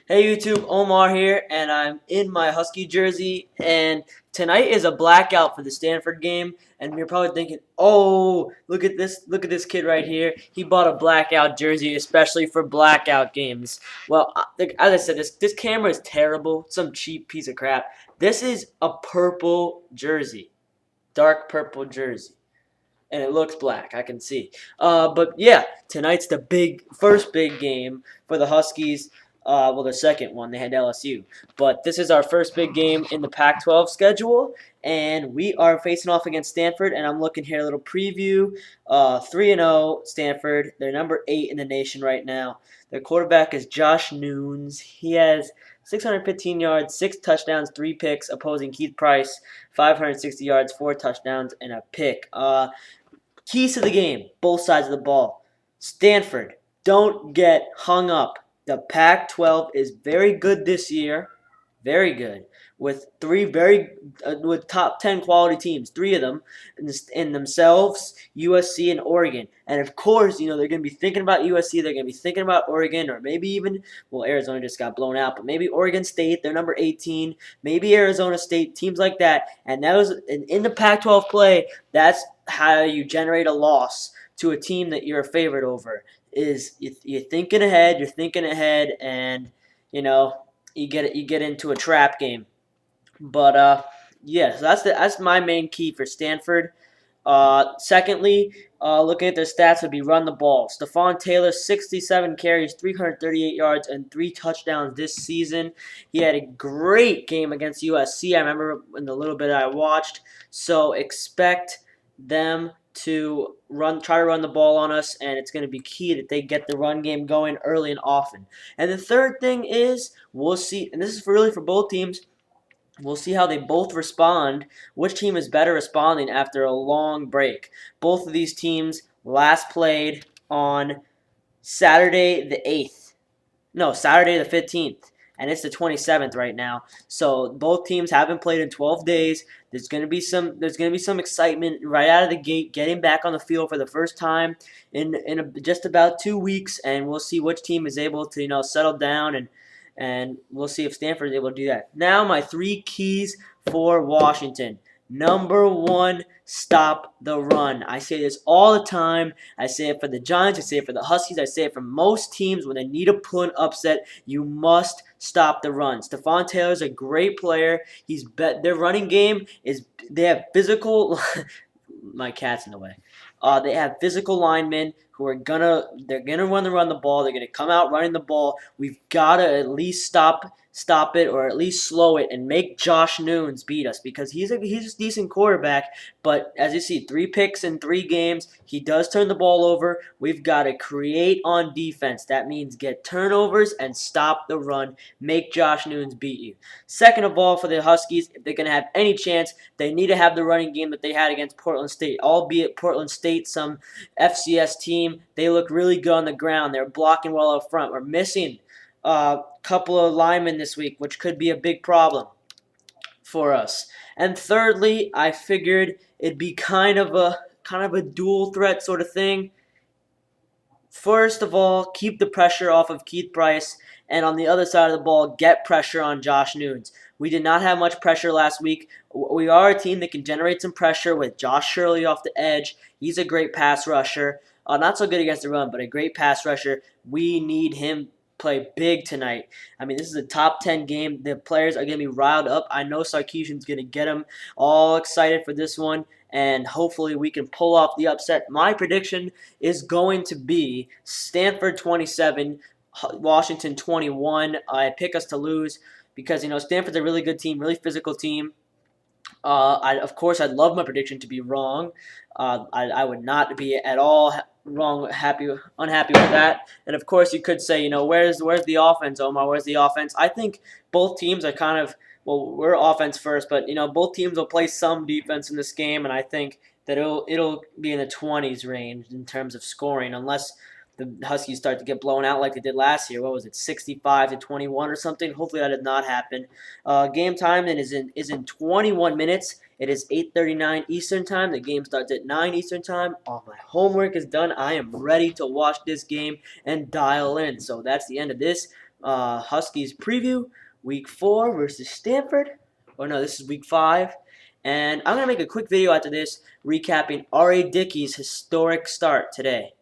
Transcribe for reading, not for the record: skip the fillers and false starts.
Hey YouTube, Omar here, and I'm in my Husky jersey, and tonight is a blackout for the Stanford game, and you're probably thinking, oh, look at this kid right here. He bought a blackout jersey especially for blackout games. Well, as I said, this camera is terrible, some cheap piece of crap. This is a purple jersey, dark purple jersey. And it looks black. I can see. But yeah, tonight's the first big game for the Huskies. Well, the second one they had LSU, but this is our first big game in the Pac-12 schedule, and we are facing off against Stanford. And I'm looking here a little preview. 3-0 Stanford. They're number 8 in the nation right now. Their quarterback is Josh Nunes. He has 615 yards, 6 touchdowns, 3 picks. Opposing Keith Price, 560 yards, 4 touchdowns, and a pick. Keys to the game, both sides of the ball. Stanford, don't get hung up. The Pac-12 is very good this year, very good, with with top 10 quality teams, 3 of them in themselves, USC and Oregon. And of course, they're going to be thinking about USC, they're going to be thinking about Oregon, or maybe even, well, Arizona just got blown out, but maybe Oregon State, they're number 18, maybe Arizona State, teams like that. And that was in the Pac-12 play, that's how you generate a loss to a team that you're a favorite over. Is you're thinking ahead, and you get into a trap game. But yeah, so that's my main key for Stanford. Secondly, looking at their stats would be run the ball. Stephon Taylor, 67 carries, 338 yards, and 3 touchdowns this season. He had a great game against USC. I remember in the little bit I watched. So expect them to try to run the ball on us, and it's going to be key that they get the run game going early and often. And the third thing is, we'll see, and this is really for both teams, we'll see how they both respond, which team is better responding after a long break. Both of these teams last played on Saturday the 8th. No, Saturday the 15th. And it's the 27th right now. So both teams haven't played in 12 days. There's going to be some excitement right out of the gate, getting back on the field for the first time in just about 2 weeks, and we'll see which team is able to settle down, and we'll see if Stanford is able to do that. Now my 3 keys for Washington. Number 1, stop the run. I say this all the time. I say it for the Giants. I say it for the Huskies. I say it for most teams when they need to pull an upset. You must stop the run. Stephon Taylor's a great player. Their running game is, they have physical. My cat's in the way. They have physical linemen who are they're gonna run the ball. They're gonna come out running the ball. We've gotta at least stop it, or at least slow it, and make Josh Nunes beat us, because he's a decent quarterback. But as you see, 3 picks in 3 games. He does turn the ball over. We've got to create on defense. That means get turnovers and stop the run. Make Josh Nunes beat you. Second of all, for the Huskies, if they're gonna have any chance, they need to have the running game that they had against Portland State. Albeit Portland State, some FCS team, they look really good on the ground. They're blocking well up front. We're missing a couple of linemen this week, which could be a big problem for us. And thirdly, I figured it'd be kind of a dual threat sort of thing. First of all, keep the pressure off of Keith Price, and on the other side of the ball, get pressure on Josh Nunes. We did not have much pressure last week. We are a team that can generate some pressure with Josh Shirley off the edge. He's a great pass rusher. Not so good against the run, but a great pass rusher. We need him play big tonight. I mean, this is a top 10 game. The players are going to be riled up. I know Sarkisian's going to get them all excited for this one, and hopefully we can pull off the upset. My prediction is going to be Stanford 27, Washington 21. I pick us to lose because, Stanford's a really good team, really physical team. Of course, I'd love my prediction to be wrong. I would not be at all unhappy with that. And of course, you could say, where's the offense, Omar? Where's the offense? I think both teams are kind of, well, we're offense first, but both teams will play some defense in this game, and I think that it'll be in the 20s range in terms of scoring, unless the Huskies start to get blown out like they did last year. What was it, 65-21 or something? Hopefully that did not happen. Game time then is in 21 minutes. It is 8:39 Eastern Time. The game starts at 9 Eastern Time. All my homework is done. I am ready to watch this game and dial in. So that's the end of this Huskies preview, Week 4 versus Stanford. Oh no, this is Week 5. And I'm going to make a quick video after this recapping R.A. Dickey's historic start today.